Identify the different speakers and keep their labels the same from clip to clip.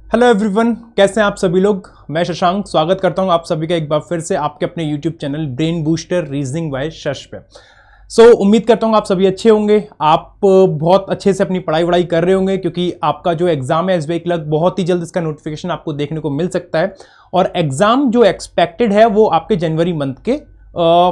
Speaker 1: Hello everyone, कैसे हैं आप सभी लोग। मैं शशांक स्वागत करता हूं आप सभी का एक बार फिर से आपके अपने YouTube channel brain booster reasoning by शश पे। उम्मीद करता हूं आप सभी अच्छे होंगे। आप बहुत अच्छे से अपनी पढ़ाई कर रहे होंगे क्योंकि आपका जो एग्जाम है एसबीआई क्लर्क बहुत ही जल्द इसका नोटिफिकेशन आपको देखने को मिल सकता है। और एग्जाम जो एक्सपेक्टेड है वो आपके जनवरी मंथ के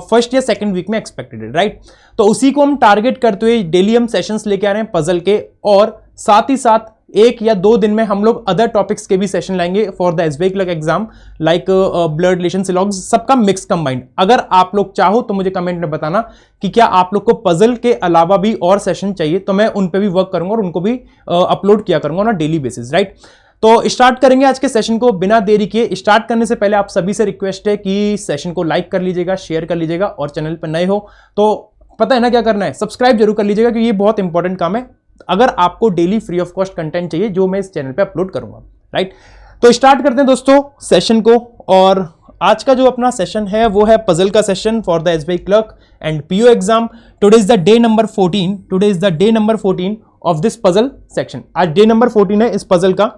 Speaker 1: फर्स्ट या सेकंड वीक में एक्सपेक्टेड है, राइट। तो उसी को हम टारगेट करते हुए डेली हम सेशंस लेके आ रहे हैं पजल के, और साथ ही साथ एक या दो दिन में हम लोग अदर टॉपिक्स के भी सेशन लाएंगे for the SBI clerk exam, like blood relation syllogs, सबका मिक्स कंबाइंड। अगर आप लोग चाहो तो मुझे कमेंट में बताना कि क्या आप लोग को पजल के अलावा भी और सेशन चाहिए, तो मैं उन पे भी वर्क करूंगा और उनको भी अपलोड किया करूंगा ऑन डेली बेसिस, राइट। तो स्टार्ट करेंगे आज के सेशन को बिना देरी किए। स्टार्ट करने से पहले आप सभी से रिक्वेस्ट है कि सेशन को लाइक कर लीजिएगा, शेयर कर लीजिएगा, और चैनल पर नए हो तो पता है ना क्या करना है, सब्सक्राइब जरूर कर लीजिएगा क्योंकि ये बहुत इंपॉर्टेंट काम है अगर आपको daily free of cost content चाहिए जो मैं इस चैनल पे अपलोड करूंगा, राइट। तो स्टार्ट करते हैं दोस्तों सेशन को। और आज का जो अपना सेशन है वो है पजल का session for the SBI clerk and PO exam. Today is the day number 14, today is the day number 14 of this puzzle section. आज डे नंबर 14 है इस पजल का,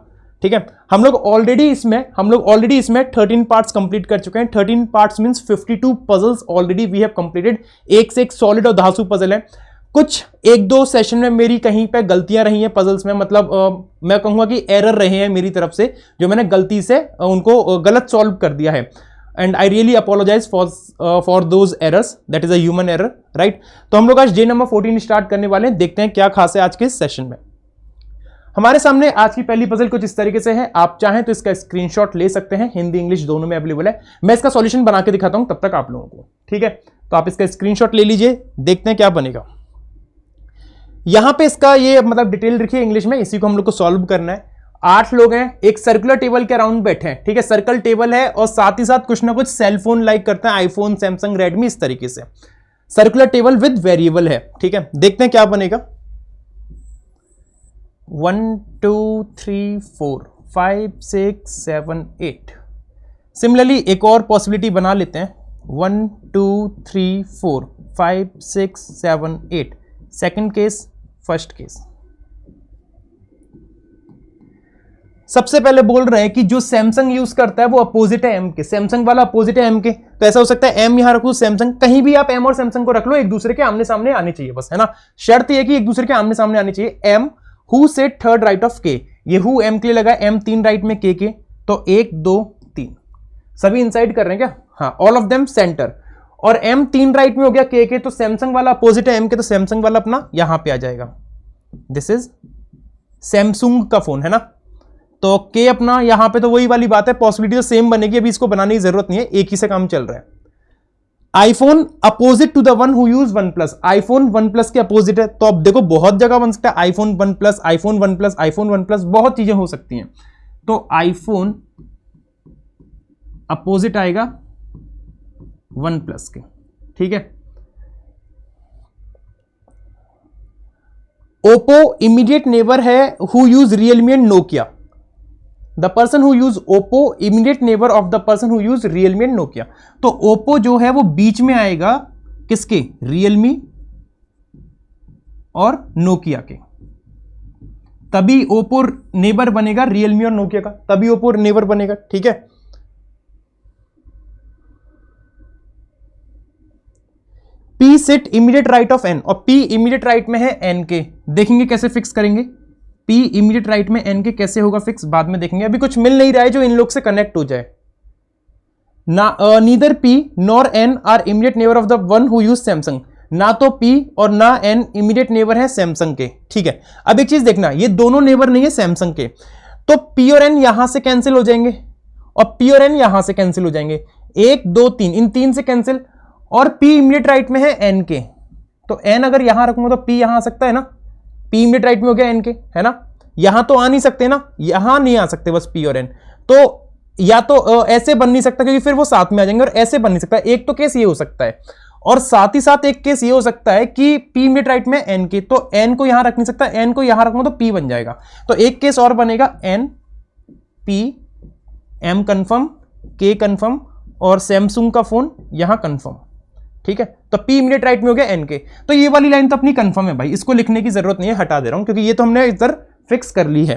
Speaker 1: ठीक है। हम लोग ऑलरेडी इसमें 13 पार्ट्स कंप्लीट कर चुके हैं। 13 parts means 52 puzzles already we have completed. एक से एक सॉलिड और धांसू पजल है। कुछ एक दो सेशन में मेरी कहीं पे गलतियां रही हैं पजल्स में, मतलब मैं कहूंगा कि एरर रहे हैं मेरी तरफ से, जो मैंने गलती से उनको गलत सॉल्व कर दिया है, and I really apologize for those errors, that is a human error, right. तो हम लोग आज डे नंबर 14 स्टार्ट करने वाले हैं। देखते हैं क्या खास है आज के सेशन में। हमारे सामने आज की पहली पजल कुछ इस तरीके से है। आप चाहें तो इसका स्क्रीनशॉट ले सकते हैं, हिंदी इंग्लिश दोनों में अवेलेबल है। मैं इसका सॉल्यूशन बना के दिखाता हूं तब तक आप लोगों को, ठीक है। तो आप इसका स्क्रीनशॉट ले लीजिए, देखते हैं क्या बनेगा। यहां पे इसका ये मतलब डिटेल लिखिए इंग्लिश में, इसी को हम लोग को सॉल्व करना है। 8 लोग हैं, एक सर्कुलर टेबल के अराउंड बैठे हैं, ठीक है। सर्कल टेबल है और साथ ही साथ कुछ ना कुछ सेलफोन लाइक करते हैं, आईफोन, सैमसंग, रेडमी, इस तरीके से सर्कुलर टेबल विद वेरिएबल है, ठीक है। देखते हैं क्या बनेगा। 1 2 3 4 5 6 7 8। सिमिलरली एक और पॉसिबिलिटी बना लेते हैं। 1 2 3 4 5 6 7 8। Second case, first case. सबसे पहले बोल रहे हैं कि जो सैमसंग यूज करता है वो अपोजिट है एम के, सैमसंग वाला अपोजिट है एम के। तो ऐसा हो सकता है एम यहां रखो, सैमसंग, कहीं भी आप एम और सैमसंग को रख लो, एक दूसरे के आमने सामने आने चाहिए बस, है ना। शर्त यह कि एक दूसरे के आमने सामने आने चाहिए। एम हु से थर्ड राइट ऑफ के, ये हु एम के लिए लगा, एम 3 राइट में के, तो 1 2 3 सभी इनसाइड कर रहे हैं क्या? हाँ, ऑल ऑफ देम सेंटर। और एम 3 राइट में हो गया के, तो सैमसंग वाला अपोजिट है एम के, तो सैमसंग वाला अपना यहां पे आ जाएगा। दिस इज सैमसंग का फोन, है ना। तो के अपना यहां पे, तो वही वाली बात है, पॉसिबिलिटी तो सेम बनेगी, अभी इसको बनाने की जरूरत नहीं है, एक ही से काम चल रहा है। IPhone opposite to the one who use OnePlus, iPhone OnePlus के अपोजिट है। तो अब देखो बहुत जगह बन सकता है, iPhone OnePlus, iPhone OnePlus, iPhone OnePlus, बहुत चीजें हो सकती हैं। तो आईफोन अपोजिट आएगा वन प्लस के, ठीक है। ओप्पो इमीडिएट नेबर है who use Realme and Nokia. The person who use Oppo immediate neighbour of the person who use Realme and Nokia. तो ओप्पो जो है वो बीच में आएगा किसके? रियलमी और नोकिया के। तभी ओप्पो नेबर बनेगा रियलमी और नोकिया का, तभी ओप्पो नेबर बनेगा, ठीक है। P sit immediate right of N, और P इमीडिएट राइट में है N के। देखेंगे कैसे फिक्स करेंगे। P इमीडिएट राइट में N के कैसे होगा फिक्स, बाद में देखेंगे। अभी कुछ मिल नहीं रहा है जो इन लोग से कनेक्ट हो जाए ना। Neither P nor N are immediate neighbour of the one who use Samsung. ना तो P और ना N इमीडिएट नेबर है सैमसंग के, ठीक है। अब एक चीज देखना, ये दोनों नेबर नहीं है सैमसंग के, तो P और N यहां से कैंसिल हो जाएंगे और P और N यहां से कैंसिल हो जाएंगे। 1 2 3, इन 3 से कैंसिल, और P इमीडिएट राइट में है N के, तो N अगर यहां रखूंगा तो P यहां आ सकता है ना। P इमीडिएट राइट में हो गया N के, है ना। यहां तो आ नहीं सकते ना, यहां नहीं आ सकते बस P और N। तो या तो ऐसे बन नहीं सकता क्योंकि फिर वो साथ में आ जाएंगे, और ऐसे बन नहीं सकता। एक तो केस ये हो सकता है, और साथ ही साथ एक केस ये हो सकता है कि P इमीडिएट राइट में N के, तो N को यहां रख नहीं सकता, N को यहां रखूंगा तो P बन जाएगा। तो एक केस और बनेगा, N P M confirm, K confirm, और सैमसंग का फोन यहां कंफर्म, ठीक है। तो P इमीडिएट राइट में हो गया N के। तो ये वाली लाइन तो अपनी कंफर्म है भाई, इसको लिखने की जरूरत नहीं है, हटा दे रहा हूं क्योंकि ये तो हमने इधर फिक्स कर ली है।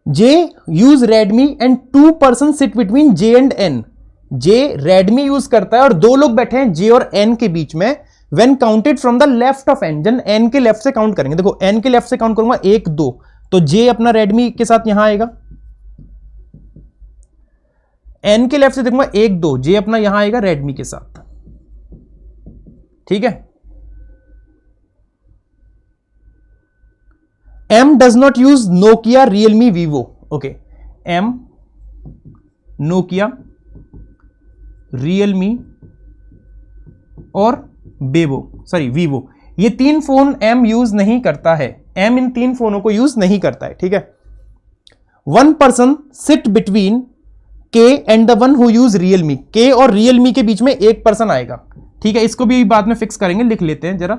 Speaker 1: J use Redmi and 2 person sit between J and N. J Redmi use करता है और 2 लोग बैठे हैं जे और एन के बीच में। When counted from the left of N, जन एन के लेफ्ट से काउंट करेंगे, देखो एन के लेफ्ट से काउंट करूंगा 1 2, तो जे अपना रेडमी के साथ यहां आएगा। एन के लेफ्ट से देखूंगा 1 2, जे अपना यहां आएगा रेडमी के साथ। ठीक है। M does not use Nokia, Realme, Vivo. Okay, M, Nokia, Realme और वीवो, ये 3 फोन एम यूज नहीं करता है। एम इन 3 फोनों को यूज नहीं करता है। ठीक है। 1 पर्सन सिट बिटवीन के and the one who use Realme, के और रियलमी के बीच में 1 पर्सन आएगा। ठीक है, इसको भी बाद में फिक्स करेंगे, लिख लेते हैं जरा।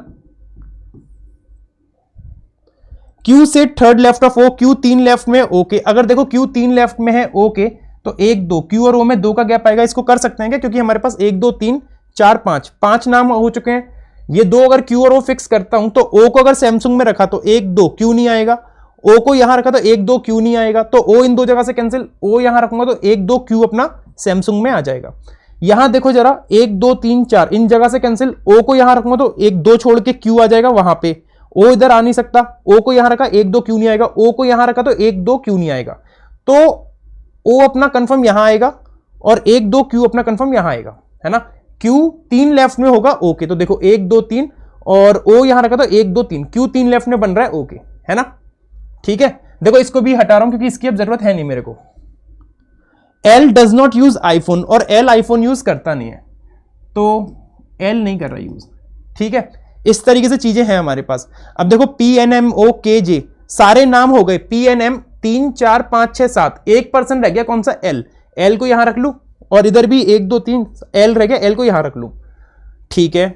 Speaker 1: क्यू से 3rd left of O, Q 3 left में, ओके। अगर देखो क्यू 3 लेफ्ट में है, ओके, तो 1 2, क्यू और ओ में 2 का गैप आएगा। इसको कर सकते हैं क्या, क्योंकि हमारे पास 1 2 3 4 5 नाम हो चुके हैं। ये 2 अगर क्यू और ओ फिक्स करता हूं तो ओ को अगर सैमसंग में रखा तो 1 2 क्यू नहीं आएगा, ओ को यहां रखा तो 1 2 क्यू नहीं आएगा, तो ओ इन 2 जगह से कैंसिल, ओ यहां रखूंगा तो 1 2 क्यू अपना सैमसंग में आ जाएगा। यहां देखो जरा 1 2 3 4 इन जगह से कैंसिल, ओ को यहां रखूंगा तो 1 2 छोड़ के क्यू आ जाएगा वहां पे, ओ इधर आ नहीं सकता, ओ को यहां रखा 1 2 क्यू नहीं आएगा, ओ को यहां रखा तो 1 2 क्यू नहीं आएगा, तो ओ अपना कंफर्म यहां आएगा और 1 2 क्यू अपना कंफर्म यहां आएगा, है ना। क्यू 3 लेफ्ट में होगा, ओके, तो देखो 1 2 3 और ओ यहां रखा तो 1 2 3, क्यू 3 लेफ्ट में बन रहा है, ओके, है ना। ठीक है, देखो इसको भी हटा रहा हूं क्योंकि इसकी अब जरूरत है नहीं मेरे को। L does not use iPhone, और एल आईफोन यूज करता नहीं है, तो एल नहीं कर रहा यूज। ठीक है, इस तरीके से चीजें हैं हमारे पास। अब देखो पी एन एम ओ के जे, सारे नाम हो गए। पी एन एम 3 4 5 6 7, 1 पर्सन रह गया, कौन सा, एल। एल को यहां रख लू और इधर भी 1 2 3 एल रह गया, एल को यहां रख लू। ठीक है,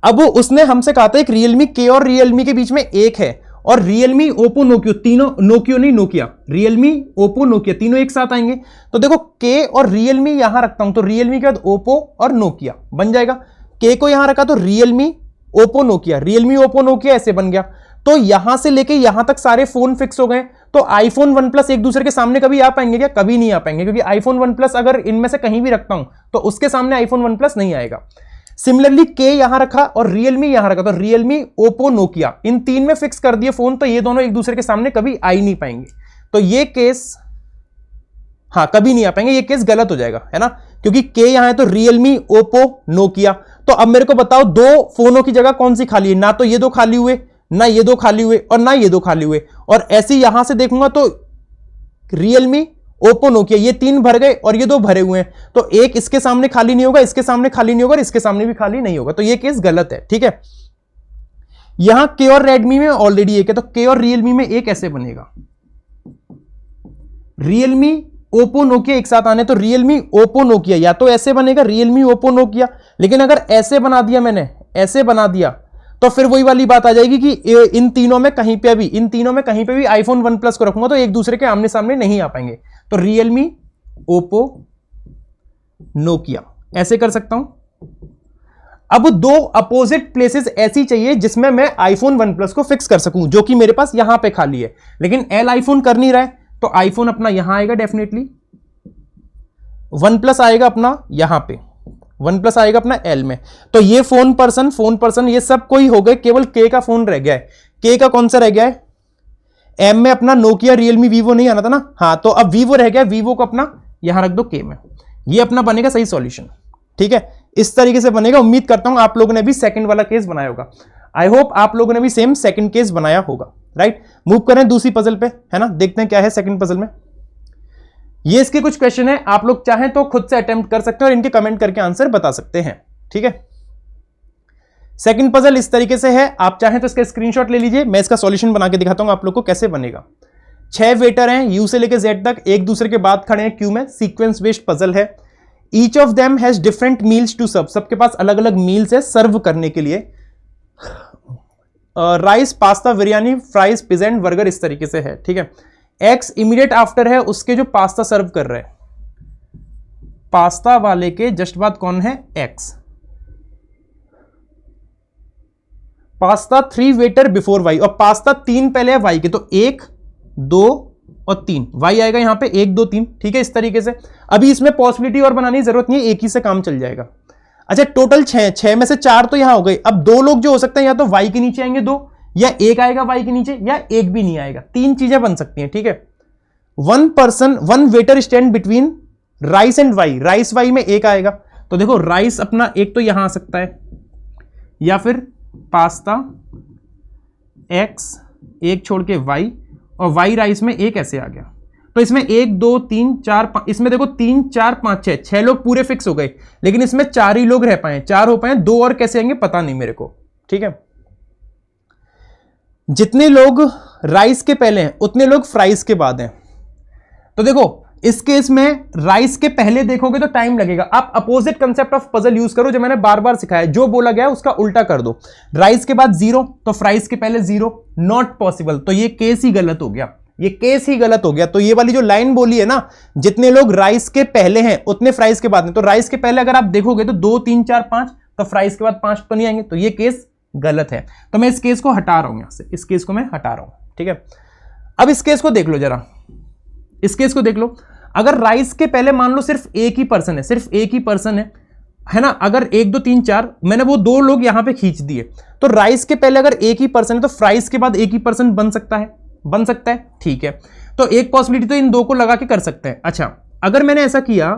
Speaker 1: अब उसने हमसे कहा था एक रियलमी के और रियलमी के बीच में 1 है, और रियलमी ओप्पो नोकियो, तीनों, नोकियो नहीं नोकिया, रियलमी ओप्पो नोकिया तीनों एक साथ आएंगे। तो देखो के और रियलमी यहां रखता हूं तो रियलमी के बाद ओप्पो और नोकिया बन जाएगा। के को यहां रखा तो Realme Oppo Nokia, Realme Oppo Nokia ऐसे बन गया। तो यहां से लेके यहां तक सारे फोन फिक्स हो गए। तो आईफोन वन प्लस एक दूसरे के सामने कभी आ पाएंगे क्या, कभी नहीं आ पाएंगे, क्योंकि आईफोन वन प्लस अगर इनमें से कहीं भी रखता हूं तो उसके सामने आईफोन वन प्लस नहीं आएगा। सिमिलरली के यहां रखा और रियलमी यहां रखा तो रियलमी ओप्पो नोकिया, इन 3 में फिक्स कर दिए फोन, तो ये दोनों एक दूसरे के सामने कभी आ ही नहीं पाएंगे। तो ये केस, हाँ, कभी नहीं आ पाएंगे, ये केस गलत हो जाएगा, है ना, क्योंकि के यहां है तो रियलमी ओप्पो नोकिया। तो अब मेरे को बताओ 2 फोनों की जगह कौन सी खाली है, ना तो ये 2 खाली हुए, ना ये 2 खाली हुए, और ना ये 2 खाली हुए। और ऐसे यहां से देखूंगा तो रियलमी ओप्पो नोकिया ये 3 भर गए और ये 2 भरे हुए हैं, तो एक इसके सामने खाली नहीं होगा, इसके सामने खाली नहीं होगा और इसके सामने भी खाली नहीं होगा, तो ये केस गलत है। ठीक है, यहां के और रेडमी में ऑलरेडी 1 है, तो के और रियलमी में 1 ऐसे बनेगा। रियलमी ओप्पो नोकिया एक साथ आने तो रियलमी ओप्पो नोकिया, या तो ऐसे बनेगा रियलमी ओप्पो नोकिया, लेकिन अगर ऐसे बना दिया मैंने, ऐसे बना दिया, तो फिर वही वाली बात आ जाएगी कि इन तीनों में कहीं पे भी आईफोन वन प्लस को रखूंगा तो एक दूसरे के आमने सामने नहीं आ पाएंगे। तो रियलमी ओप्पो नोकिया ऐसे कर सकता हूं। अब 2 अपोजिट प्लेसेस ऐसी चाहिए जिसमें मैं आईफोन वन प्लस को फिक्स कर सकूं, जो कि मेरे पास यहां पे खाली है, लेकिन एल आईफोन कर नहीं रहा है, तो आईफोन अपना यहां आएगा डेफिनेटली, वन प्लस आएगा अपना यहां पे, वन प्लस आएगा अपना एल में। तो ये फोन पर्सन ये सब कोई हो गए, केवल के का फोन रह गया है। के का कौन सा रह गया है, एम में अपना नोकिया रियलमी वीवो नहीं आना था ना, हाँ, तो अब वीवो रह गया, वीवो को अपना यहां रख दो के में, ये अपना बनेगा सही सॉल्यूशन। ठीक है, इस तरीके से बनेगा। उम्मीद करता हूं आप लोगों ने भी सेकंड वाला केस बनाया होगा। आई होप आप लोगों ने भी सेम सेकंड केस बनाया होगा, राइट। मूव करें दूसरी पजल पे, है ना, देखते हैं क्या है सेकंड पजल में। ये इसके कुछ क्वेश्चन है, आप लोग चाहें तो खुद से अटेम्प्ट कर सकते हैं और इनके कमेंट करके आंसर बता सकते हैं। ठीक है, सेकंड पजल इस तरीके से है, आप चाहें तो इसका स्क्रीनशॉट ले लीजिए, मैं इसका सॉल्यूशन बना के दिखाता हूं आप लोग को कैसे बनेगा। 6 वेटर हैं यू से लेकर जेड तक, एक दूसरे के बाद खड़े हैं क्यू में, सीक्वेंस बेस्ड पजल है। Each of them has different meals to serve, सबके पास अलग अलग मील्स है सर्व करने के लिए। Rice, pasta, biryani, fries, pizza, burger, इस तरीके से है। ठीक है, एक्स इमीडिएट आफ्टर है उसके जो पास्ता सर्व कर रहे हैं, पास्ता वाले के जस्ट बाद कौन है, X. Pasta 3 waiter before Y, और पास्ता 3 पहले है वाई के, तो 1 2 और 3, y आएगा यहाँ पे 1 2 3, ठीक है, इस तरीके से। अभी इसमें पॉसिबिलिटी और बनाने की जरूरत नहीं है, एक ही से काम चल जाएगा। अच्छा, टोटल 6 में से 4 तो यहां हो गए। अब 2 लोग जो हो सकते हैं, या तो y के नीचे आएंगे 2, या 1 आएगा y के नीचे, या 1 भी नहीं आएगा। 3 चीजें बन सकती हैं, ठीक है। 1 person 1 waiter stand between rice and Y, rice Y में 1 आएगा। तो देखो राइस अपना एक तो यहां आ सकता है, या फिर पास्ता x 1 छोड़ के y, और y राइस में 1 ऐसे आ गया। तो इसमें 1 2 3 4 5, इसमें देखो 3 4 5 6, 6 लोग पूरे फिक्स हो गए, लेकिन इसमें 4 ही लोग रह पाए, 4 हो पाए, 2 और कैसे आएंगे पता नहीं मेरे को, ठीक है। जितने लोग राइस के पहले हैं उतने लोग फ्राइज के बाद हैं। तो देखो इस केस में राइस के पहले देखोगे तो टाइम लगेगा। आप opposite concept of puzzle use करो, जो मैंने बार बार सिखाया, जो बोला गया उसका उल्टा कर दो। राइस के बाद 0 तो फ्राइज के पहले 0, नॉट पॉसिबल। तो ये केस ही गलत हो गया, ये केस ही गलत हो गया। तो ये वाली जो लाइन बोली है ना, जितने लोग राइस के पहले हैं उतने फ्राइज के बाद हैं, तो राइस के पहले अगर आप देखोगे तो 2 3 4 5, तो फ्राइज के बाद 5 तो नहीं आएंगे, तो ये केस गलत है। तो मैं इस केस को हटा रहा हूं, यहां से इस केस को मैं हटा रहा हूं, ठीक है। अब इस केस को देख लो जरा, इस केस को देख लो। अगर राइस के पहले मान लो सिर्फ एक ही पर्सन है, सिर्फ एक ही पर्सन है ना। अगर 1 2 3 4 मैंने वो 2 लोग यहां पे खींच दिए, तो राइस के पहले अगर एक ही पर्सन है तो फ्राइज के बाद एक ही पर्सन बन सकता है, बन सकता है, ठीक है। तो एक पॉसिबिलिटी तो इन 2 को लगा के कर सकते हैं। अच्छा, अगर मैंने ऐसा किया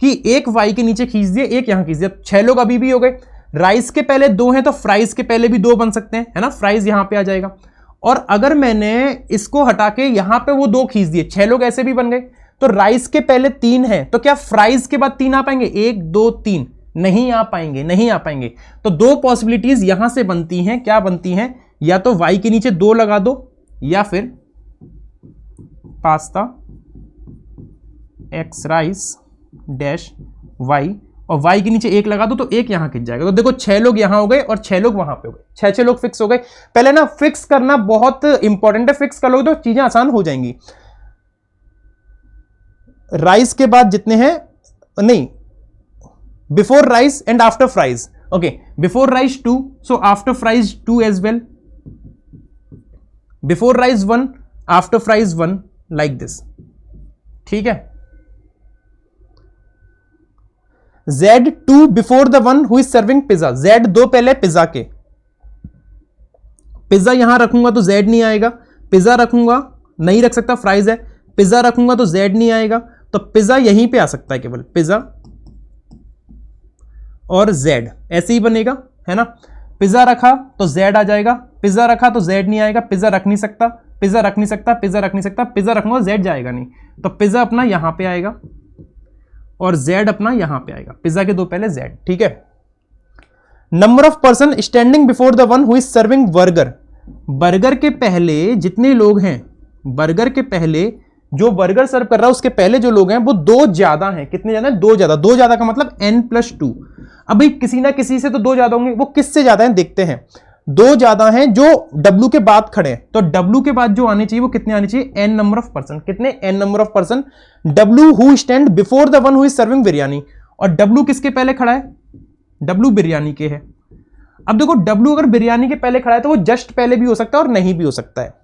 Speaker 1: कि एक y के नीचे खींच दिया, एक यहां खींच दिया, 6 लोग अभी भी हो गए। राइस के पहले 2 हैं तो फ्राइज के पहले भी 2 बन सकते हैं, है ना, फ्राइज यहां पे आ जाएगा। और अगर मैंने इसको हटा के यहां पे वो 2 खींच दिए, 6 लोग ऐसे भी बन गए। तो राइस के पहले 3 है, तो क्या फ्राइज के बाद 3 आ पाएंगे? 1 2 3 नहीं आ पाएंगे, नहीं आ पाएंगे। तो 2 पॉसिबिलिटीज यहां से बनती हैं, क्या बनती हैं? या तो y के नीचे 2 लगा दो, या फिर pasta x rice dash y, और y के नीचे 1 लगा दो तो 1 यहां खिंच जाएगा। तो देखो 6 लोग यहां हो गए और 6 लोग वहां पे हो गए, 6 लोग फिक्स हो गए। पहले ना फिक्स करना बहुत इंपॉर्टेंट है, फिक्स कर लोगे तो चीजें आसान हो जाएंगी। राइस के बाद जितने हैं, नहीं, before rice and after fries, okay, before rice 2, so after fries 2 as well, before rice 1, after fries 1, like this, ठीक है। Z2 before the one who is serving pizza, Z2 पहले पिज्जा के, पिज्जा यहां रखूंगा तो Z नहीं आएगा, pizza रखूंगा, नहीं रख सकता, फ्राइज है, पिज्जा रखूंगा तो Z नहीं आएगा, तो पिज्जा यहीं पे आ सकता है, केवल पिज्जा और Z ऐसे ही बनेगा, है ना। पिज्जा रखा तो Z आ जाएगा, पिज्जा रखा तो Z नहीं आएगा, पिज्जा रख नहीं सकता, पिज्जा रख नहीं सकता, पिज्जा रख नहीं सकता, पिज्जा रखूंगा Z जाएगा नहीं, तो पिज्जा अपना यहां पे आएगा और Z अपना यहां पे आएगा, पिज्जा के 2 पहले Z, ठीक है। Number of person standing before the one who is serving burger, burger के पहले जितने लोग हैं, बर्गर के पहले जो बर्गर सर्व कर रहा है उसके पहले जो लोग हैं वो 2 ज्यादा हैं। कितने ज्यादा हैं? 2 ज्यादा। 2 ज्यादा का मतलब n+2। अभी किसी ना किसी से तो 2 ज्यादा होंगे, वो किससे ज्यादा हैं देखते हैं। 2 ज्यादा हैं जो W के बाद खड़े हैं, तो W के बाद जो आने चाहिए वो कितने आने चाहिए? n number of person. कितने? n number of person. W who stand before the one who is serving biryani, और W किसके पहले खड़ा है? W बिरयानी के है। अब देखो W अगर बिरयानी के पहले खड़ा है तो वो जस्ट पहले भी हो सकता है और नहीं भी हो सकता है।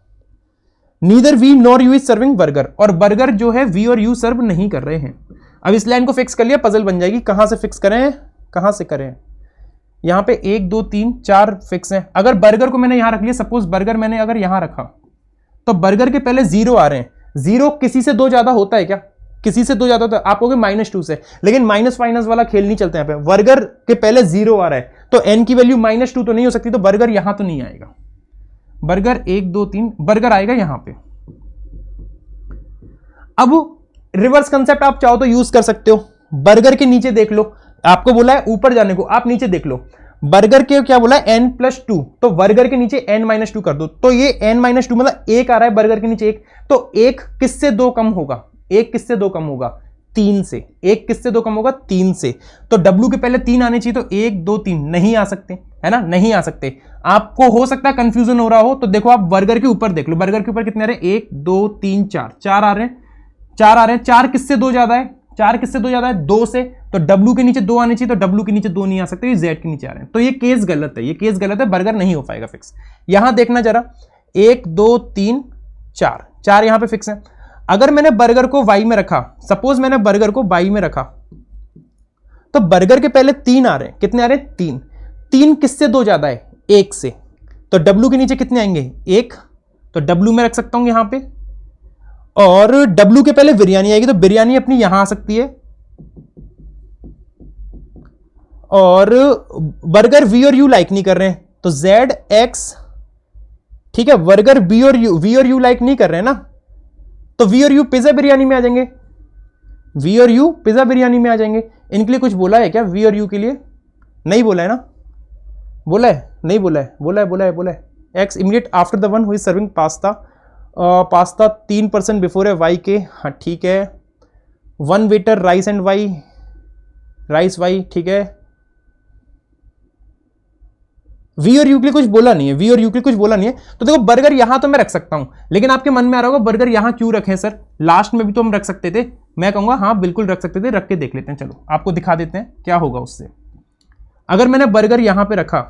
Speaker 1: Neither V nor U is serving burger, और बर्गर जो है वी और यू सर्व नहीं कर रहे हैं। अब इस लाइन को फिक्स कर लिया, पजल बन जाएगी। कहां से फिक्स करें, कहां से करें? यहां पे 1 2 3 4 फिक्स हैं। अगर बर्गर को मैंने यहां रख लिया, सपोज बर्गर मैंने अगर यहां रखा, तो बर्गर के पहले 0 आ रहे हैं। 0 किसी से 2 ज्यादा होता है क्या? किसी से 2 ज्यादा होता है? आप कहोगे -2 से, लेकिन माइनस माइनस वाला खेल नहीं चलता। यहां पे बर्गर के पहले 0 आ रहा है, तो n की वैल्यू -2 तो नहीं हो सकती, तो बर्गर यहां तो नहीं आएगा। बर्गर 1 2 3 बर्गर आएगा यहां पे। अब रिवर्स कंसेप्ट आप चाहो तो यूज कर सकते हो। बर्गर के नीचे देख लो, आपको बोला है ऊपर जाने को, आप नीचे देख लो। बर्गर के क्या बोला है? n+2, तो बर्गर के नीचे n-2 कर दो, तो ये n-2 मतलब 1 आ रहा है बर्गर के नीचे 1, तो 1 किससे 2 कम होगा? 1 किससे 2 कम होगा? 3 से। 1 किससे 2 कम होगा? 3 से। तो W के पहले 3 आने चाहिए, तो 1 2 3 नहीं आ सकते, है ना, नहीं आ सकते। आपको हो सकता है कंफ्यूजन हो रहा हो, तो देखो आप बर्गर के ऊपर देख लो, बर्गर के ऊपर कितने आ रहे हैं? 1 2 3 4 4 आ रहे हैं, 4 आ रहे हैं। 4 किससे 2 ज्यादा है? 4 किससे 2 ज्यादा है? 2 से। तो W के नीचे 2 आने चाहिए, तो W के नीचे 2 नहीं आ सकते, ये Z के नीचे आ रहे हैं। तो ये केस गलत है, ये केस गलत है, बर्गर नहीं हो पाएगा फिक्स। यहां देखना जरा, 1 2 3 4 4 यहां पे फिक्स है। अगर मैंने बर्गर को y में रखा, सपोज मैंने बर्गर को y में रखा, तो बर्गर के पहले 3 आ रहे हैं, कितने आ रहे हैं 3, 3 किससे 2 ज्यादा है 1 से, तो W के नीचे कितने आएंगे 1, तो W में रख सकता हूं यहां पे, और W के पहले बिरयानी आएगी, तो बिरयानी अपनी यहां आ सकती है, और बर्गर V और U लाइक नहीं कर रहे हैं, तो ZX, ठीक है, बर्गर V और U लाइक नहीं कर रहे हैं ना, तो V और U पिज्जा बिरयानी में आ जाएंगे, V और U पिज्जा बिरयानी में आ जाएंगे। इनके लिए कुछ बोला है क्या V और U के लिए? नहीं बोला है ना, बोला है नहीं बोला है, बोला है। X immediate after the one who is serving pasta, pasta 3% before है Y के, हाँ ठीक है। 1 waiter rice and Y, rice Y, ठीक है। V और U के लिए कुछ बोला नहीं है, V और U के लिए कुछ बोला नहीं है, तो देखो बर्गर यहां तो मैं रख सकता हूं, लेकिन आपके मन में आ रहा होगा बर्गर यहां क्यों रखे सर, लास्ट में भी तो हम रख सकते थे। मैं कहूंगा हाँ बिल्कुल रख सकते थे, रख के देख लेते हैं, चलो आपको दिखा देते हैं क्या होगा उससे। अगर मैंने बर्गर यहां पे रखा,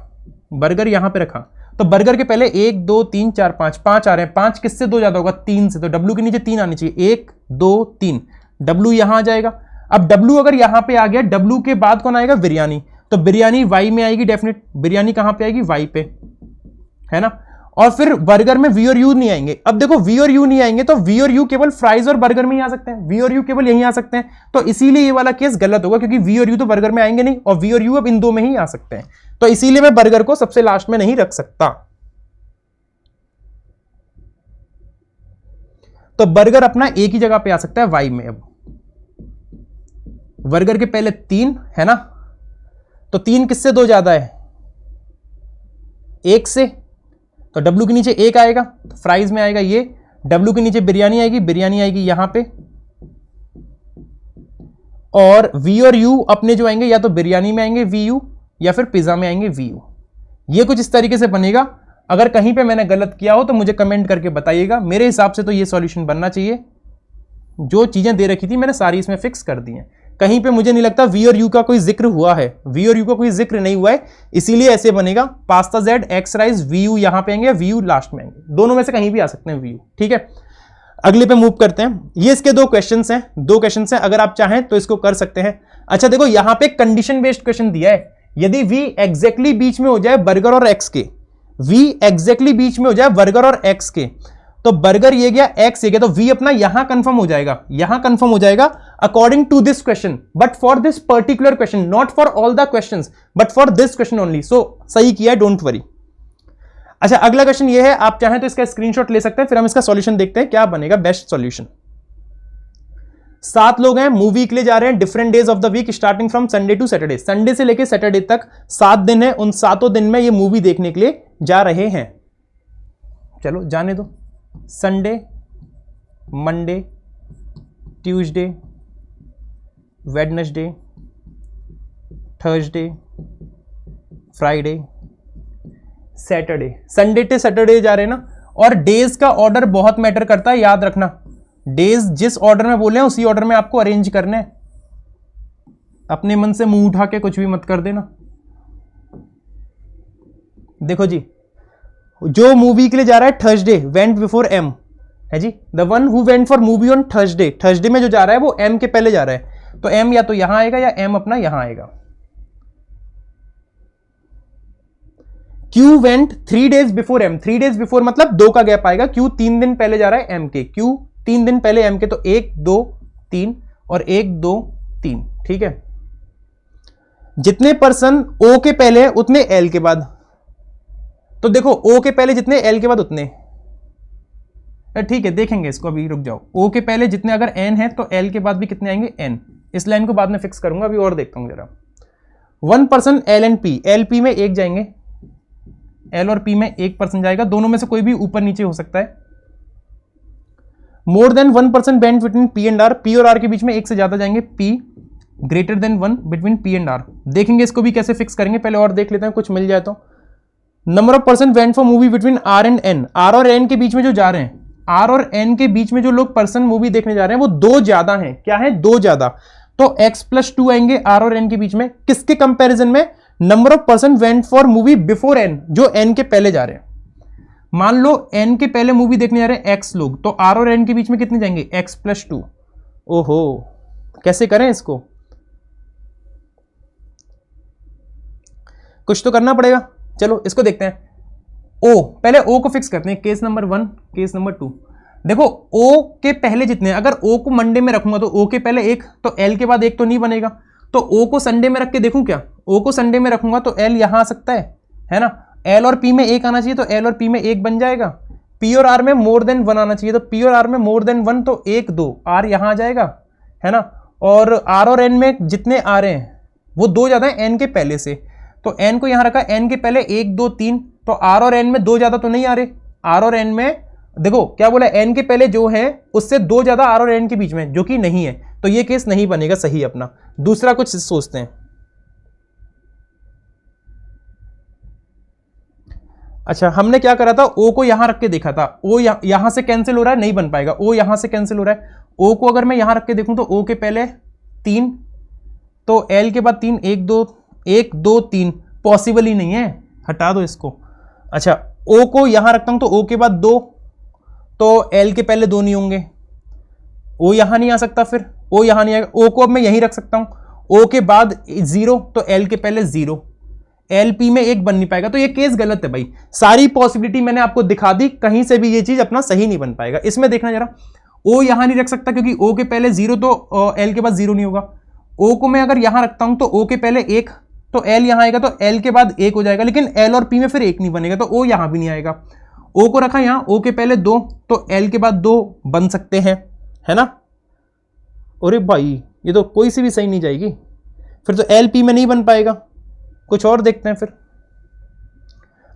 Speaker 1: बर्गर यहां पे रखा, तो बर्गर के पहले 1 2 3 4 5 आ रहे हैं, 5 किससे 2 ज्यादा होगा 3 से, तो W के नीचे 3 आनी चाहिए, 1 2 3, W यहां आ जाएगा। अब W अगर यहां पे आ गया, W के बाद कौन आएगा बिरयानी, तो बिरयानी Y में आएगी डेफिनेट, बिरयानी कहां पे आएगी Y पे, है ना। और फिर बर्गर में V और U नहीं आएंगे। अब देखो V और U नहीं आएंगे तो V और U केवल फ्राइज और बर्गर में ही आ सकते हैं, V और U केवल यहीं आ सकते हैं, तो इसीलिए ये वाला केस गलत होगा, क्योंकि V और U तो बर्गर में आएंगे नहीं, और V और U अब इन दो में ही आ सकते हैं, तो इसीलिए मैं बर्गर को सबसे लास्ट में नहीं रख सकता। तो बर्गर अपना एक ही जगह पे आ सकता है Y में। अब बर्गर के पहले 3 है ना, तो 3 किससे 2 ज्यादा है 1 से, तो W के नीचे 1 आएगा, तो फ्राइज में आएगा ये, W के नीचे बिरयानी आएगी, बिरयानी आएगी यहां पे, और V और U अपने जो आएंगे या तो बिरयानी में आएंगे VU, या फिर पिज्जा में आएंगे VU। ये कुछ इस तरीके से बनेगा। अगर कहीं पे मैंने गलत किया हो तो मुझे कमेंट करके बताइएगा। मेरे हिसाब से तो ये सॉल्यूशन बनना चाहिए, जो चीजें दे रखी थी मैंने सारी इसमें फिक्स कर दी हैं। कहीं पे मुझे नहीं लगता V और U का कोई जिक्र हुआ है, V और U का कोई जिक्र नहीं हुआ है, इसीलिए ऐसे बनेगा। Pasta Z X rice VU यहां पे आएंगे, VU लास्ट में आएंगे, दोनों में से कहीं भी आ सकते हैं VU, ठीक है। अगले पे मूव करते हैं। ये इसके 2 क्वेश्चंस हैं, 2 क्वेश्चंस हैं, अगर आप चाहें तो इसको कर सकते हैं। अच्छा देखो यहां पे कंडीशन बेस्ड क्वेश्चन दिया है, यदि V एग्जैक्टली बीच में हो जाए बर्गर और X के, V एग्जैक्टली बीच में हो जाए बर्गर और X के, तो बर्गर ये गया X ये गया, तो V अपना यहां कंफर्म हो जाएगा, यहां कंफर्म हो जाएगा according to this question, but for this particular question, not for all the questions, but for this question only. So सही किया है, डोंट वरी। अच्छा अगला क्वेश्चन ये है, आप चाहें तो इसका स्क्रीनशॉट ले सकते हैं, फिर हम इसका सॉल्यूशन देखते हैं क्या बनेगा बेस्ट सॉल्यूशन। 7 लोग हैं, मूवी के लिए जा रहे हैं, different days of the week starting from Sunday to Saturday, Sunday से लेके सैटरडे तक 7 दिन है, उन 7 दिन में ये मूवी देखने के लिए जा रहे हैं। चलो जाने दो, Sunday, Monday, Tuesday, Wednesday, Thursday, Friday, Saturday, Sunday to Saturday जा रहे हैं ना। और डेज का ऑर्डर बहुत मैटर करता है, याद रखना, डेज जिस ऑर्डर में बोले हैं उसी ऑर्डर में आपको अरेंज करने हैं, अपने मन से मुंह उठा के कुछ भी मत कर देना। देखो जी, जो मूवी के लिए जा रहा है थर्सडे, वेंट बिफोर एम है जी, the one who went for movie on Thursday, Thursday में जो जा रहा है वो एम के पहले जा रहा है, तो एम या तो यहां आएगा या एम अपना यहां आएगा। Q went 3 days before M, 3 days before मतलब 2 का गैप आएगा, क्यू 3 दिन पहले जा रहा है एम के, क्यू 3 दिन पहले एम के, तो 1 2 3 और 1 2 3, ठीक है। जितने पर्सन ओ के पहले उतने एल के बाद, तो देखो ओ के पहले जितने एल के बाद उतने, ठीक है देखेंगे इसको, अभी रुक जाओ। ओ के पहले जितने अगर एन है तो एल के बाद भी कितने आएंगे एन, इस लाइन को बाद में फिक्स करूंगा, अभी और देखता हूं जरा। 1 person L and P, L P में 1 जाएंगे, एल और पी में 1 पर्सन जाएगा, दोनों में से कोई भी ऊपर नीचे हो सकता है। More than 1 person went between P and R, P और आर के बीच में 1 से ज्यादा जाएंगे, P greater than 1 between P and R, देखेंगे इसको भी कैसे फिक्स करेंगे, पहले और देख लेते हैं कुछ मिल जाए तो। Number of person went for movie between R and N, R और एन के बीच में जो जा रहे हैं, आर और एन के बीच में जो लोग पर्सन मूवी देखने जा रहे हैं वो 2 ज्यादा हैं, क्या है 2 ज्यादा, तो x+2 आएंगे आर और एन के बीच में, किसके कंपैरिजन में, number of person went for movie before N, जो एन के पहले जा रहे हैं। मान लो n के पहले मूवी देखने जा रहे हैं x लोग, तो r और n के बीच में कितने जाएंगे, x+2। ओहो, कैसे करें इसको, कुछ तो करना पड़ेगा। चलो इसको देखते हैं। ओ, पहले ओ को फिक्स करते हैं, केस नंबर 1, केस नंबर 2। देखो ओ के पहले जितने, अगर ओ को मंडे में रखूंगा तो ओ के पहले 1, तो एल के बाद 1 तो नहीं बनेगा, तो ओ को संडे में रख के देखूं क्या, ओ को संडे में रखूंगा तो एल यहां आ सकता है ना। एल और पी में 1 आना चाहिए, तो एल और पी में 1 बन जाएगा। पी और आर में मोर देन 1 आना चाहिए, तो पी और आर में मोर देन 1, तो 1 2 आर यहां आ जाएगा, है ना। और आर और एन में जितने आ रहे हैं वो 2 ज्यादा है एन के पहले से, तो एन को यहां रखा, एन के पहले 1 2 3, तो आर और एन में 2 ज्यादा तो नहीं आ रहे। आर और एन में देखो क्या बोला, एन के पहले जो है उससे 2 ज्यादा आर और एन के बीच में, जो कि नहीं है, तो ये केस नहीं बनेगा सही अपना। दूसरा कुछ सोचते हैं। अच्छा, हमने क्या करा था, ओ को यहां रख के देखा था, ओ यहां से कैंसिल हो रहा है, नहीं बन पाएगा, ओ यहां से कैंसिल हो रहा है। ओ को अगर मैं यहां रख के देखूं तो ओ के पहले 3, तो एल के बाद 3, 1 2 3, पॉसिबल ही नहीं है, हटा दो इसको। अच्छा, ओ को यहां रखता हूं तो ओ के बाद 2, तो एल के पहले 2 नहीं होंगे, ओ यहां नहीं आ सकता, फिर ओ यहां नहीं आएगा। ओ को अब मैं यहीं रख सकता हूं, ओ के बाद 0, तो एल के पहले 0, एल पी में 1 बन नहीं पाएगा, तो ये केस गलत है भाई। सारी पॉसिबिलिटी मैंने आपको दिखा दी, कहीं से भी ये चीज अपना सही नहीं बन पाएगा। इसमें देखना जरा, ओ यहां नहीं रख सकता क्योंकि ओ के पहले 0, तो एल के बाद 0 नहीं होगा। ओ को मैं अगर यहां रखता हूं तो ओ के पहले 1, तो एल यहां आएगा, तो एल के बाद 1 हो जाएगा, लेकिन एल और पी में फिर 1 नहीं बनेगा, तो ओ यहां भी नहीं आएगा। ओ को रखा यहां, ओ के पहले 2, तो एल के बाद 2 बन सकते हैं, है ना। अरे भाई ये तो कोई सी भी सही नहीं जाएगी, फिर तो एल पी में नहीं बन पाएगा। कुछ और देखते हैं फिर।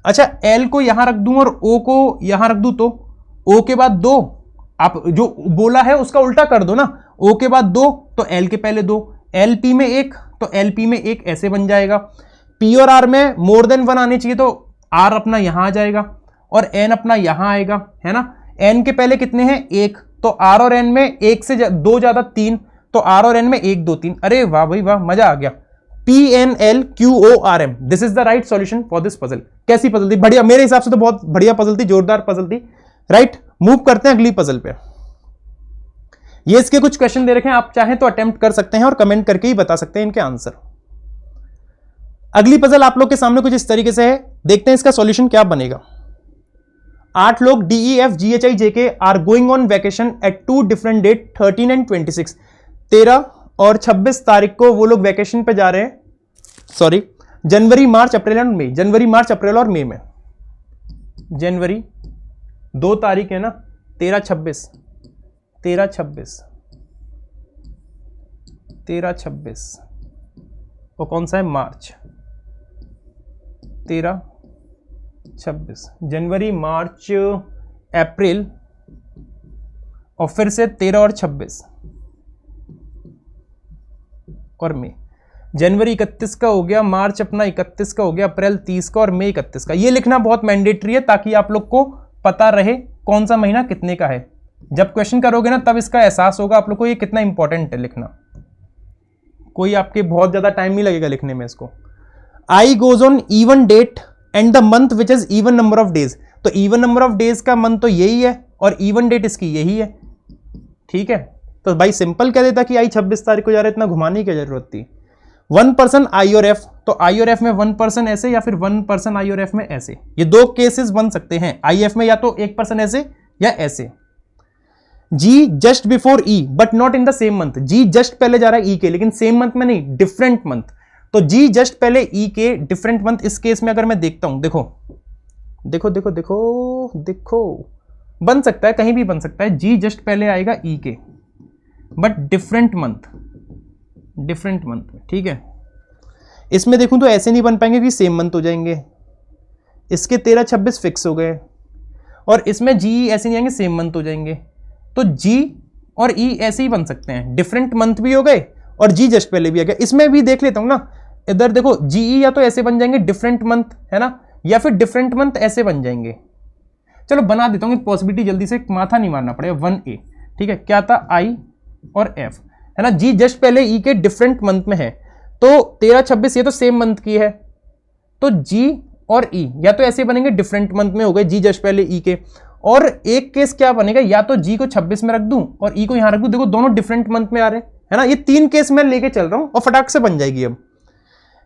Speaker 1: अच्छा, एल को यहां रख दूं और ओ को यहां रख दूं, तो ओ के बाद 2, आप जो बोला है उसका उल्टा कर दो ना, ओ के बाद 2, तो एल के पहले 2, एल पी में 1, तो एल पी में 1 ऐसे बन जाएगा। पी और आर में मोर देन 1 आने चाहिए, तो आर अपना यहां आ जाएगा और एन अपना यहां आएगा, है ना। एन के पहले कितने हैं, 1, तो आर और एन में 1 से 2 ज्यादा 3, तो आर और एन में 1 2 3। अरे वाह भाई वाह, मजा आ गया। PNLQORM, this is the right solution for this puzzle. कैसी पजल थी, बढ़िया, मेरे हिसाब से तो बहुत बढ़िया पजल थी, जोरदार पजल थी, राइट। मूव करते हैं अगली पजल पे। ये इसके कुछ क्वेश्चन दे रखे हैं, आप चाहें तो अटेम्प्ट कर सकते हैं और कमेंट करके ही बता सकते हैं इनके आंसर। अगली पजल आप लोग के सामने कुछ इस तरीके से है, देखते हैं इसका सॉल्यूशन क्या बनेगा। 8 लोग DEFGHIJK are going on vacation at 2 different date 13 and 26। 13 और 26 तारीख को वो लोग वैकेशन पे जा रहे हैं, सॉरी, जनवरी मार्च अप्रैल और मई, जनवरी मार्च अप्रैल और मई में। जनवरी 2 तारीख है ना, 13 26, 13 26, 13 26, और कौन सा है, मार्च, 13 26, जनवरी मार्च अप्रैल, और फिर से 13 और 26 और मई। जनवरी 31 का हो गया, मार्च अपना 31 का हो गया, अप्रैल 30 का और मई 31 का। ये लिखना बहुत मैंडेटरी है ताकि आप लोग को पता रहे कौन सा महीना कितने का है। जब क्वेश्चन करोगे ना तब इसका एहसास होगा आप लोग को ये कितना इंपॉर्टेंट है लिखना। कोई आपके बहुत ज्यादा टाइम नहीं लगेगा लिखने में इसको। I goes on even date and the month which is even number of days, तो इवन नंबर ऑफ डेज का मंथ तो यही है और इवन डेट इसकी यही है, ठीक है। तो भाई सिंपल कह देता कि आई 26 तारीख को जा रहा है, इतना घुमाने की जरूरत थी। 1 पर्सन आई और एफ, तो आई और एफ में 1 पर्सन ऐसे या फिर 1 पर्सन आई और एफ में ऐसे, ये 2 केसेस बन सकते हैं। आई एफ में या तो 1 पर्सन ऐसे या ऐसे। जी just before E but not in the same month, जी जस्ट पहले जा रहा है ई के लेकिन सेम मंथ में नहीं, डिफरेंट मंथ। तो जी जस्ट पहले ई के, डिफरेंट मंथ। इस केस में अगर मैं देखता हूं, देखो देखो देखो देखो देखो, बन सकता है, कहीं भी बन सकता है। जी जस्ट पहले आएगा ई के but different month, different month, ठीक है। इसमें देखूं तो ऐसे नहीं बन पाएंगे कि सेम मंथ हो जाएंगे, इसके 13 26 फिक्स हो गए, और इसमें जी ऐसे नहीं आएंगे, सेम मंथ हो जाएंगे। तो जी और ई ऐसे ही बन सकते हैं, डिफरेंट मंथ भी हो गए और जी जस्ट पहले भी आ गया। इसमें भी देख लेता हूं ना, इधर देखो जी ई या तो ऐसे बन जाएंगे डिफरेंट मंथ, है ना, या फिर डिफरेंट मंथ ऐसे बन जाएंगे। चलो बना देता हूं पॉसिबिलिटी जल्दी से, माथा नहीं मारना पड़ेगा। 1A, ठीक है, क्या था, आई और एफ, है ना। जी जस्ट पहले ई के डिफरेंट मंथ में है, तो 13 26 ये तो सेम मंथ की है, तो जी और ई, या तो ऐसे बनेंगे डिफरेंट मंथ में हो गए जी जस्ट पहले ई के, और एक केस क्या बनेगा, या तो जी को 26 में रख दूं और ई को यहां रख दूं। देखो दोनों डिफरेंट मंथ में आ रहे हैं, है ना। ये 3 केस मैं लेके चल रहा हूं और फटाक से बन जाएगी। अब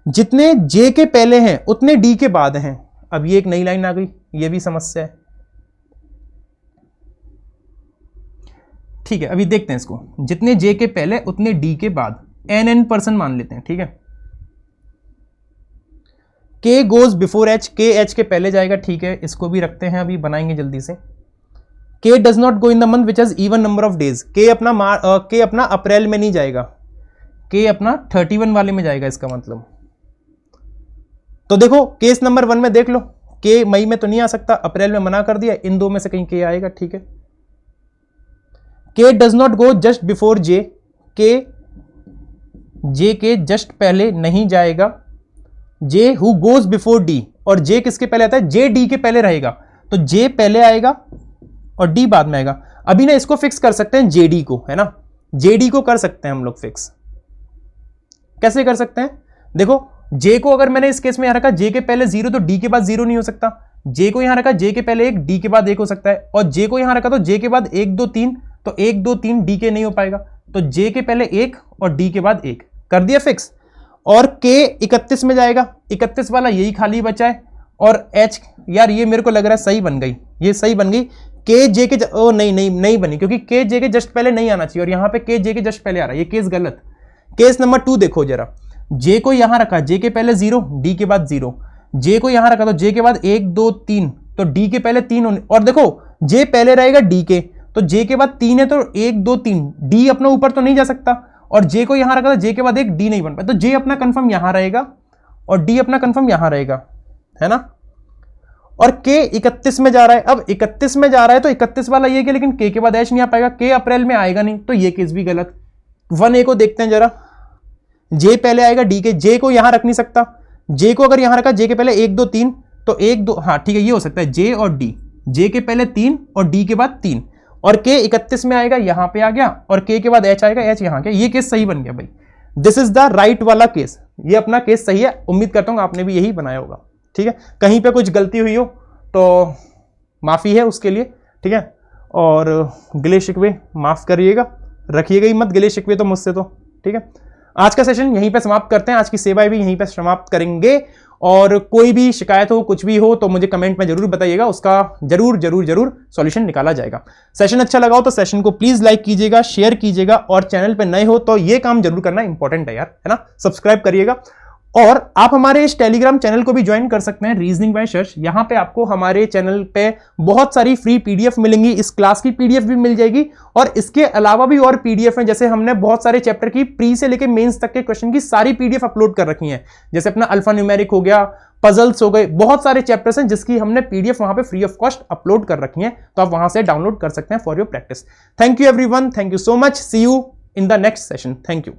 Speaker 1: जितने जे के पहले हैं उतने डी के बाद हैं। अब ये एक नई लाइन आ गई, ये भी समस्या है। ठीक है, अभी देखते हैं इसको। जितने जे के पहले उतने डी के बाद, n मान लेते हैं, ठीक है। के गोज बिफोर एच, के एच के पहले जाएगा, ठीक है, इसको भी रखते हैं, अभी बनाएंगे जल्दी से। के does not go in the month which has even number of days, के अपना अप्रैल में नहीं जाएगा, के अपना 31 वाले में जाएगा, इसका मतलब। तो देखो केस नंबर 1 में देख लो, के मई में तो नहीं आ सकता, अप्रैल में मना कर दिया, इन दो में से कहीं के आएगा, ठीक है। K does not go just before J, K J K just पहले नहीं जाएगा। J who goes before D, और जे किसके पहले आता है, जे डी के पहले रहेगा, तो जे पहले आएगा और डी बाद में आएगा। अभी ना इसको फिक्स कर सकते हैं जेडी को, है ना, जेडी को कर सकते हैं हम लोग फिक्स। कैसे कर सकते हैं, देखो जे को अगर मैंने इस केस में यहां रखा जे के पहले 0, तो डी के बाद 0 नहीं हो सकता। जे को यहां रखा जे के पहले 1, डी के बाद 1 हो सकता है, और जे को यहां रखा तो जे के बाद 1 2 3, तो 1 2 3 डी के नहीं हो पाएगा, तो जे के पहले 1 और डी के बाद 1 कर दिया फिक्स। और के 31 में जाएगा, 31 वाला यही खाली बचा है, और एच, यार ये मेरे को लग रहा है सही बन गई, ये सही बन गई। के जे के नहीं बनी, क्योंकि के जे के जस्ट पहले नहीं आना चाहिए, और यहां पे के जे के जस्ट पहले आ रहा है, ये केस गलत। केस नंबर 2 देखो जरा, जे को यहां रखा, जे के पहले 0, डी के बाद 0, जे को यहां रखा तो जे के बाद 1 2 3, तो डी के पहले 3 होने, और देखो जे पहले रहेगा डी के, तो जे के बाद 3 है, तो 1 2 3, डी अपना ऊपर तो नहीं जा सकता, और जे को यहां रखा था, जे के बाद 1, डी नहीं बन पाया, तो जे अपना कंफर्म यहां रहेगा और डी अपना कंफर्म यहां रहेगा, है ना। और के 31 में जा रहा है, अब 31 में जा रहा है तो 31 वाला ये कि लेकिन के के बाद एच नहीं आ पाएगा, के अप्रैल में आएगा नहीं, तो ये केस भी गलत। 1A को देखते हैं जरा, जे पहले आएगा डी के, जे को यहां रख नहीं सकता, जे को अगर यहां रखा जे के पहले 1 2 3, तो 1 2, हाँ ठीक है, ये हो सकता है जे और डी, जे के पहले 3 और डी के बाद 3, और के 31 में आएगा, यहां पे आ गया, और के के बाद एच आएगा, एच यहां के, ये केस सही बन गया भाई। दिस इज द राइट वाला केस, ये अपना केस सही है। उम्मीद करता हूं आपने भी यही बनाया होगा, ठीक है। कहीं पे कुछ गलती हुई हो तो माफी है उसके लिए, ठीक है, और गिले शिकवे माफ करिएगा, रखिएगा ही मत गिले शिकवे तो मुझसे, तो ठीक है। आज का सेशन यहीं पे समाप्त करते हैं, आज की सेवाएं भी यहीं पे समाप्त करेंगे, और कोई भी शिकायत हो, कुछ भी हो, तो मुझे कमेंट में जरूर बताइएगा, उसका जरूर जरूर जरूर सॉल्यूशन निकाला जाएगा। सेशन अच्छा लगा हो तो सेशन को प्लीज लाइक कीजिएगा, शेयर कीजिएगा, और चैनल पे नए हो तो ये काम जरूर करना इंपॉर्टेंट है यार, है ना, सब्सक्राइब करिएगा। और आप हमारे इस टेलीग्राम चैनल को भी ज्वाइन कर सकते हैं, रीजनिंग बाय शश। यहां पे आपको हमारे चैनल पे बहुत सारी फ्री पीडीएफ मिलेंगी, इस क्लास की पीडीएफ भी मिल जाएगी, और इसके अलावा भी और पीडीएफ है, जैसे हमने बहुत सारे चैप्टर की प्री से लेके मेंस तक के क्वेश्चन की सारी पीडीएफ अपलोड कर रखी है, जैसे अपना अल्फा न्यूमेरिक हो गया, पजल्स हो गए, बहुत सारे चैप्टर्स हैं जिसकी हमने पीडीएफ वहां पे फ्री ऑफ कॉस्ट अपलोड कर रखी है, तो आप वहां से डाउनलोड कर सकते हैं for your practice. Thank you everyone, thank you so much, see you in the next session, thank you.